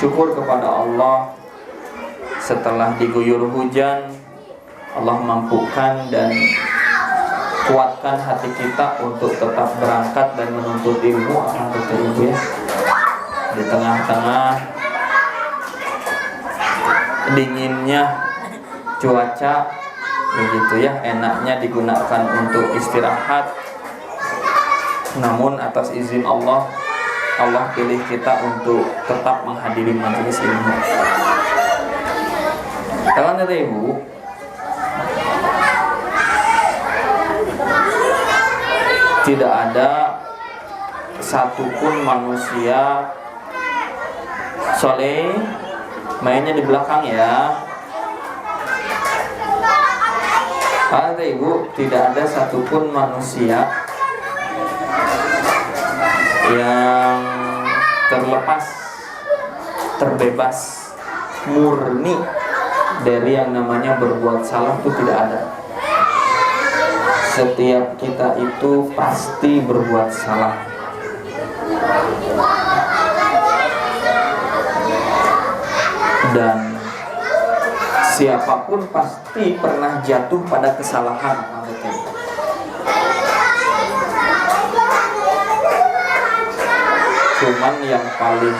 syukur kepada Allah setelah diguyur hujan, Allah mampukan dan kuatkan hati kita untuk tetap berangkat dan menuntut ilmu. Alhamdulillah ya. Di tengah-tengah dinginnya cuaca begitu ya, enaknya digunakan untuk istirahat. Namun atas izin Allah, Allah pilih kita untuk tetap menghadiri majelis ilmu. Kalian kata ibu, tidak ada satupun manusia soleh, mainnya di belakang ya. Kata ibu, tidak ada satupun manusia yang terlepas, terbebas, murni dari yang namanya berbuat salah, itu tidak ada. Setiap kita itu pasti berbuat salah. Dan siapapun pasti pernah jatuh pada kesalahan. Cuman yang paling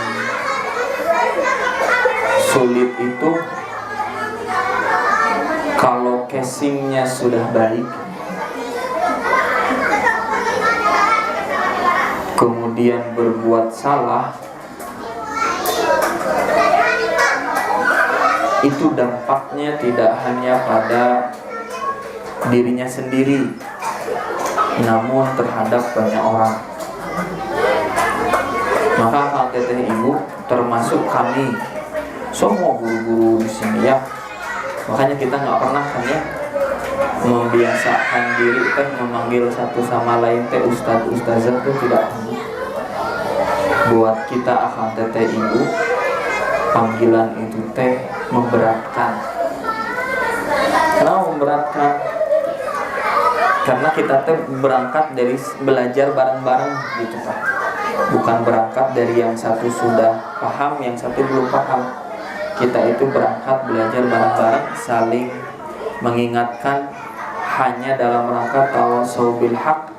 sulit itu kalau casingnya sudah baik, kemudian berbuat salah, itu dampaknya tidak hanya pada dirinya sendiri, namun terhadap banyak orang. Maka Kang Teteh Ibu termasuk kami semua guru-guru di sini ya. Makanya kita nggak pernah kan ya membiasakan diri teh memanggil satu sama lain teh ustadz ustazah, itu tidak. Buat kita Kang Teteh Ibu, panggilan itu teh memberatkan. Kenapa memberatkan? Karena kita teh berangkat dari belajar bareng-bareng gitu Pak. Bukan berangkat dari yang satu sudah paham, yang satu belum paham. Kita itu berangkat belajar bareng-bareng, saling mengingatkan, hanya dalam rangka tawasau bil haq,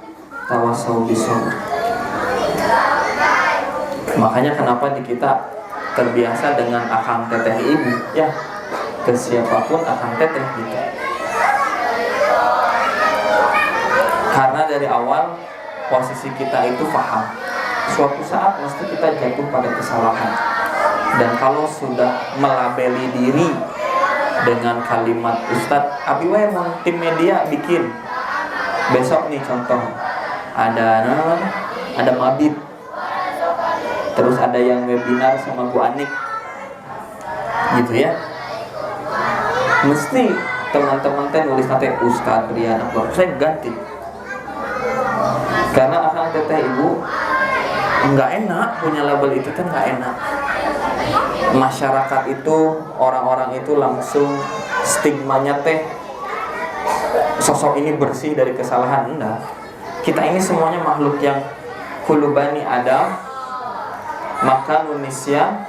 tawasau bis sabr. Makanya kenapa di kita terbiasa dengan Akang Teteh Ibu ya, ke siapapun Akang Teteh gitu. Karena dari awal posisi kita itu paham, suatu saat mesti kita jatuh pada kesalahan. Dan kalau sudah melabeli diri dengan kalimat Ustadz, abi wae mun tim media bikin besok nih contoh ada mabit, terus ada yang webinar sama Bu Anik gitu ya, mesti teman-teman teh nulis nanti Ustadz Rian Akbar, saya ganti. Karena Akang Teteh Ibu nggak enak punya label itu kan, nggak enak. Masyarakat itu, orang-orang itu langsung stigmanya teh sosok ini bersih dari kesalahan. Enggak, kita ini semuanya makhluk yang kullu bani Adam maka manusia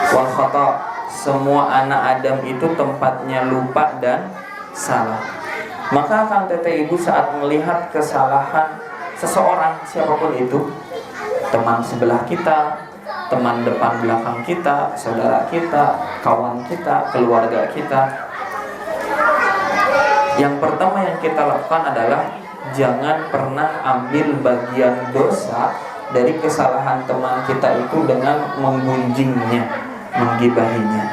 wal khata, semua anak Adam itu tempatnya lupa dan salah. Maka Kang Teteh Ibu saat melihat kesalahan seseorang, siapapun itu, teman sebelah kita, teman depan belakang kita, saudara kita, kawan kita, keluarga kita, yang pertama yang kita lakukan adalah jangan pernah ambil bagian dosa dari kesalahan teman kita itu dengan menggunjingnya, menggibahinya.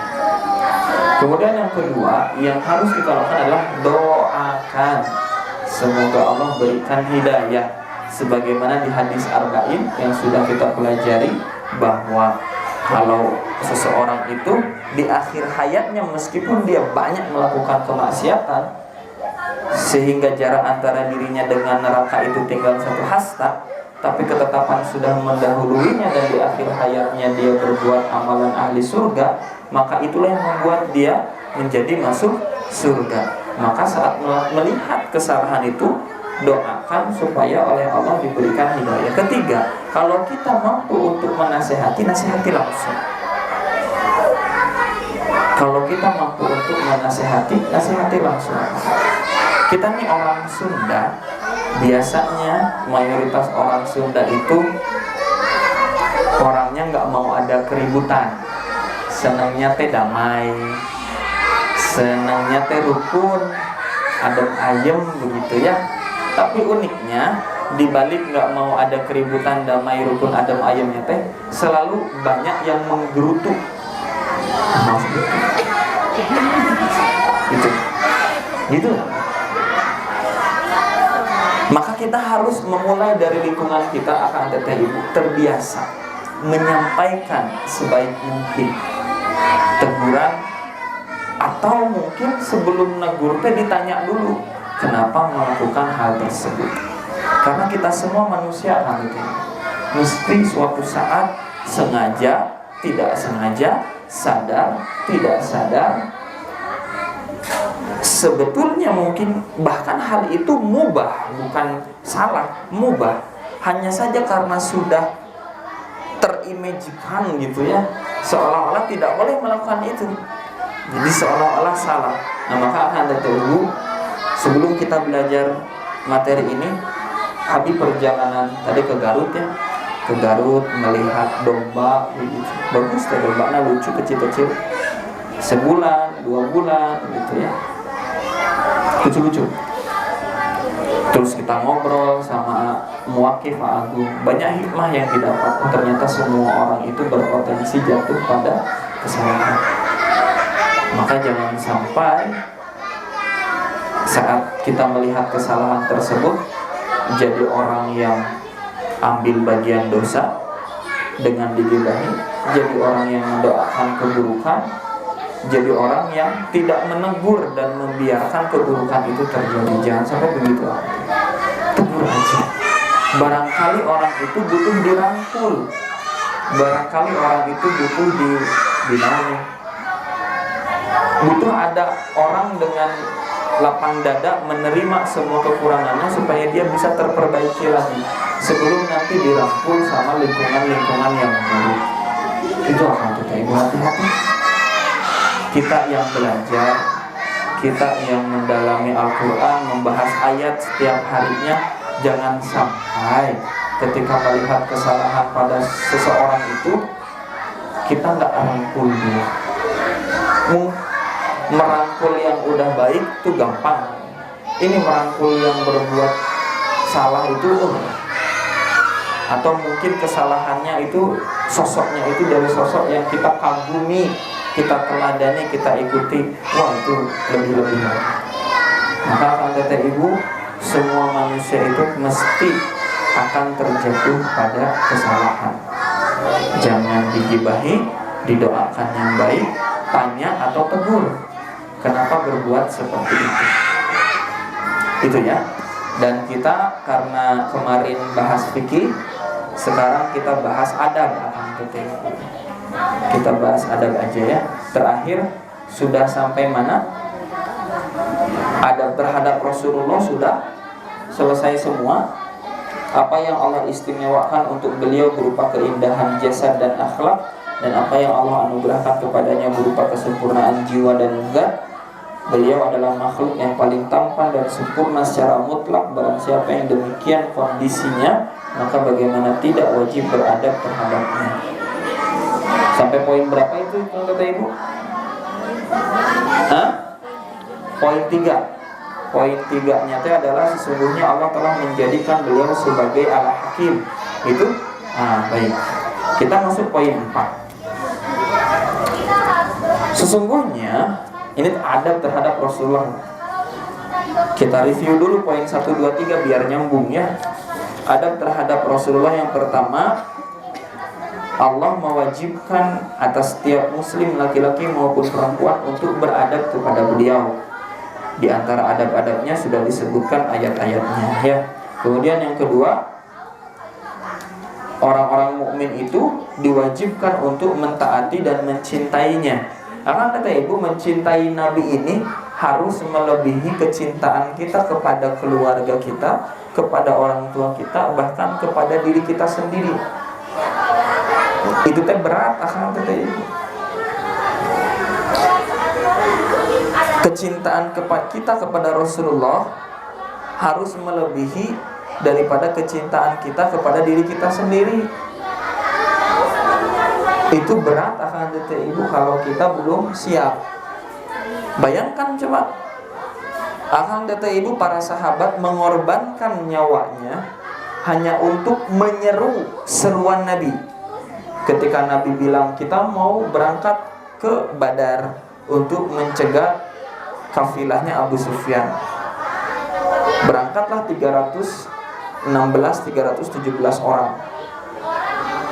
Kemudian yang kedua yang harus kita lakukan adalah doakan semoga Allah berikan hidayah, sebagaimana di hadis Arba'in yang sudah kita pelajari, bahwa kalau seseorang itu di akhir hayatnya meskipun dia banyak melakukan kemaksiatan sehingga jarak antara dirinya dengan neraka itu tinggal satu hasta, tapi ketetapan sudah mendahuluinya dan di akhir hayatnya dia berbuat amalan ahli surga, maka itulah yang membuat dia menjadi masuk surga. Maka saat melihat kesalahan itu, doakan supaya oleh Allah diberikan hidayah. Ketiga, kalau kita mampu untuk menasehati, nasihati langsung. Kalau kita mampu untuk menasehati, nasihati langsung. Kita nih orang Sunda, biasanya mayoritas orang Sunda itu orangnya nggak mau ada keributan, senangnya teh damai, senangnya teh rukun, adem ayem begitu ya. Tapi uniknya, dibalik nggak mau ada keributan, damai, rukun, adem ayemnya teh, selalu banyak yang menggerutu. Gitu. Maka kita harus memulai dari lingkungan kita, akan teteh ibu terbiasa menyampaikan sebaik mungkin teguran, atau mungkin sebelum negur teh ditanya dulu kenapa melakukan hal tersebut. Karena kita semua manusia kan itu, mesti suatu saat sengaja, tidak sengaja, sadar, tidak sadar, sebetulnya mungkin bahkan hal itu mubah, bukan salah, mubah. Hanya saja karena sudah terimajikan gitu ya, seolah-olah tidak boleh melakukan itu, jadi seolah-olah salah. Nah maka akan tertunggu, sebelum kita belajar materi ini, Habib perjalanan tadi ke Garut ya, ke Garut melihat domba gitu. Bagus tuh dombanya, lucu, kecil-kecil, sebulan, 2 bulan gitu ya, lucu-lucu. Terus kita ngobrol sama muwakif Agung, banyak hikmah yang didapat. Ternyata semua orang itu berpotensi jatuh pada kesalahan. Maka jangan sampai saat kita melihat kesalahan tersebut jadi orang yang ambil bagian dosa dengan digibahi, jadi orang yang mendoakan keburukan, jadi orang yang tidak menegur dan membiarkan keburukan itu terjadi. Jangan sampai begitu. Tegur aja. Barangkali orang itu butuh dirangkul, barangkali orang itu butuh dinamai, butuh ada orang dengan lapang dada menerima semua kekurangannya supaya dia bisa terperbaiki lagi sebelum nanti dirangkul sama lingkungan-lingkungan yang buruk. Itu akan kita ibu hati-hati. Kita yang belajar, kita yang mendalami Al-Quran, membahas ayat setiap harinya, jangan sampai ketika melihat kesalahan pada seseorang itu kita nggak rangkul dia. Merangkul yang udah baik itu gampang. Ini merangkul yang berbuat salah itu atau mungkin kesalahannya itu sosoknya itu dari sosok yang kita kagumi, kita teladani, kita ikuti, wah itu lebih-lebih. Maka akan teteh ibu, semua manusia itu mesti akan terjatuh pada kesalahan. Jangan digibahi, didoakan yang baik, tanya atau tegur kenapa berbuat seperti itu. Itu ya. Dan kita karena kemarin bahas fikih, sekarang kita bahas adab akan teteh. Kita bahas adab aja ya. Terakhir sudah sampai mana? Adab terhadap Rasulullah sudah selesai semua. Apa yang Allah istimewakan untuk beliau berupa keindahan jasad dan akhlak, dan apa yang Allah anugerahkan kepadanya berupa kesempurnaan jiwa dan zat. Beliau adalah makhluk yang paling tampan dan sempurna secara mutlak. Barang siapa yang demikian kondisinya, maka bagaimana tidak wajib beradab terhadapnya. Sampai poin berapa itu kata ibu? Poin 3. Poin 3-nya itu adalah sesungguhnya Allah telah menjadikan beliau sebagai Al-Hakim. Itu baik. Kita masuk poin 4. Sesungguhnya ini adab terhadap Rasulullah. Kita review dulu poin 1, 2, 3 biar nyambung ya. Adab terhadap Rasulullah yang pertama, Allah mewajibkan atas setiap muslim laki-laki maupun perempuan untuk beradab kepada beliau. Di antara adab-adabnya sudah disebutkan ayat-ayatnya ya. Kemudian yang kedua, orang-orang mukmin itu diwajibkan untuk mentaati dan mencintainya. Karena kata ibu, mencintai Nabi ini harus melebihi kecintaan kita kepada keluarga kita, kepada orang tua kita, bahkan kepada diri kita sendiri. Itu teh berat akang teh. Kecintaan kita kepada Rasulullah harus melebihi daripada kecintaan kita kepada diri kita sendiri. Itu berat akan teteh ibu kalau kita belum siap. Bayangkan coba, akan teteh ibu para sahabat mengorbankan nyawanya hanya untuk menyeru seruan Nabi. Ketika Nabi bilang kita mau berangkat ke Badar untuk mencegah kafilahnya Abu Sufyan. Berangkatlah 317 orang.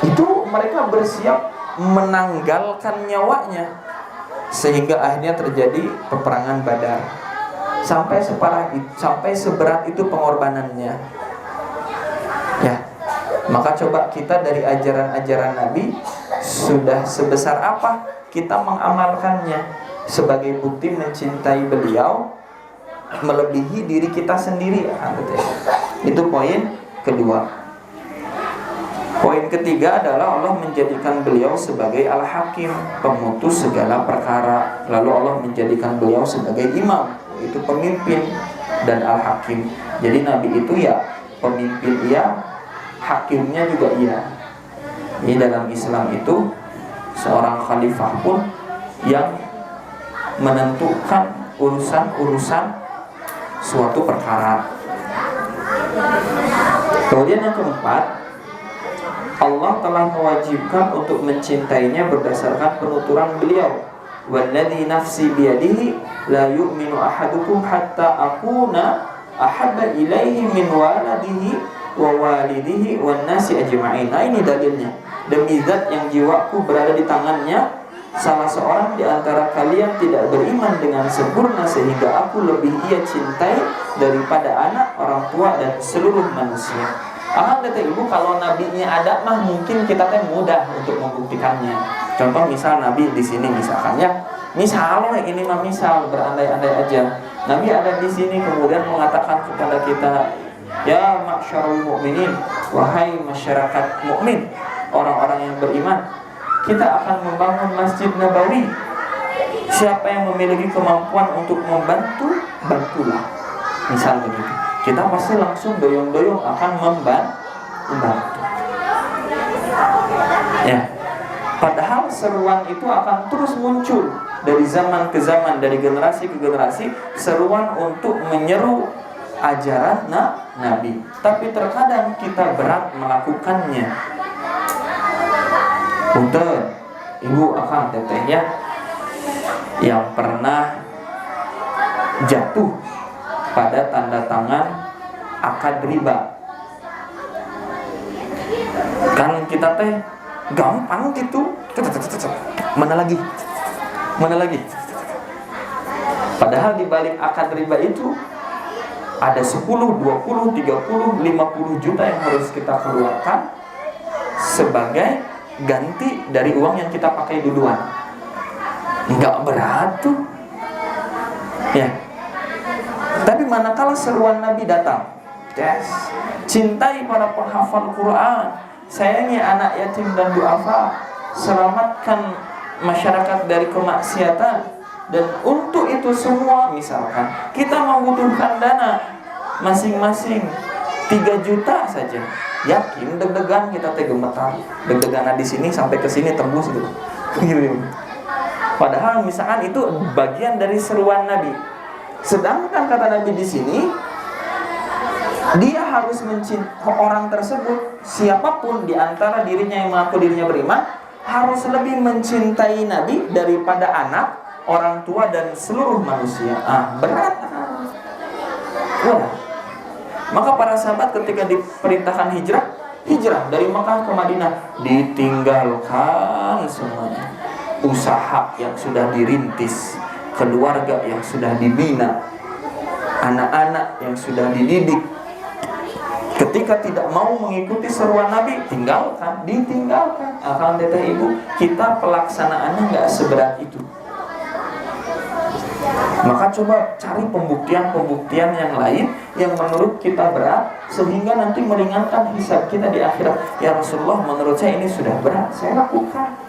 Itu mereka bersiap menanggalkan nyawanya, sehingga akhirnya terjadi peperangan Badar. Sampai seberat itu pengorbanannya. Ya. Maka coba kita dari ajaran-ajaran Nabi sudah sebesar apa kita mengamalkannya sebagai bukti mencintai beliau melebihi diri kita sendiri. Itu poin kedua. Poin ketiga adalah Allah menjadikan beliau sebagai Al-Hakim, pemutus segala perkara. Lalu Allah menjadikan beliau sebagai imam, itu pemimpin, dan Al-Hakim. Jadi Nabi itu ya pemimpin iya, hakimnya juga iya. Ini dalam Islam itu seorang khalifah pun yang menentukan urusan-urusan suatu perkara. Kemudian yang keempat, Allah telah mewajibkan untuk mencintainya berdasarkan penuturan beliau, walladzi nafsi biyadihi la yu'minu ahadukum hatta akuna ahabba ilaihi min waladihi wa walidihi wan nasi ajma'in. Nah, ini dalilnya. Demi zat yang jiwaku berada di tangannya, salah seorang di antara kalian tidak beriman dengan sempurna sehingga aku lebih ia cintai daripada anak, orang tua, dan seluruh manusia. Kata ibu, kalau nabinya ada mah mungkin kita teh mudah untuk membuktikannya. Contoh misal nabi di sini misalkan ya, misalnya ini mah misal berandai-andai aja. Nabi ada di sini kemudian mengatakan kepada kita, ya ma'syarul mu'minin, wahai masyarakat mukmin, orang-orang yang beriman, kita akan membangun Masjid Nabawi. Siapa yang memiliki kemampuan untuk membantu, bantulah. Misal begitu. Kita pasti langsung doyong-doyong akan membantu. Ya. Padahal seruan itu akan terus muncul dari zaman ke zaman, dari generasi ke generasi, seruan untuk menyeru ajaran Nabi. Tapi terkadang kita berat melakukannya. Untuk ibu akang teteh ya, yang pernah jatuh pada tanda tangan akad riba. Kan kita teh gampang gitu. Mana lagi? Padahal di balik akad riba itu ada 10, 20, 30, 50 juta yang harus kita keluarkan sebagai ganti dari uang yang kita pakai duluan. Enggak berat tuh. Ya. Tapi manakala seruan Nabi datang, yes, cintai para penghafal Quran, sayangi anak yatim dan duafa, selamatkan masyarakat dari kemaksiatan, dan untuk itu semua misalkan kita membutuhkan dana masing-masing 3 juta saja, yakin deg-degan kita gemetar, deg-degan di sini sampai ke sini tembus gitu. Padahal misalkan itu bagian dari seruan Nabi. Sedangkan kata Nabi di sini, dia harus mencintai orang tersebut, siapapun di antara dirinya yang mengaku dirinya beriman, harus lebih mencintai Nabi daripada anak, orang tua, dan seluruh manusia. Berat. Wah. Maka para sahabat ketika diperintahkan hijrah dari Mekah ke Madinah, ditinggalkan semuanya. Usaha yang sudah dirintis, keluarga yang sudah dibina, anak-anak yang sudah dididik, ketika tidak mau mengikuti seruan Nabi, ditinggalkan. Akan teteh ibu, kita pelaksanaannya nggak seberat itu. Maka coba cari pembuktian-pembuktian yang lain yang menurut kita berat, sehingga nanti meringankan hisab kita di akhirat. Ya Rasulullah, menurut saya ini sudah berat, saya lakukan.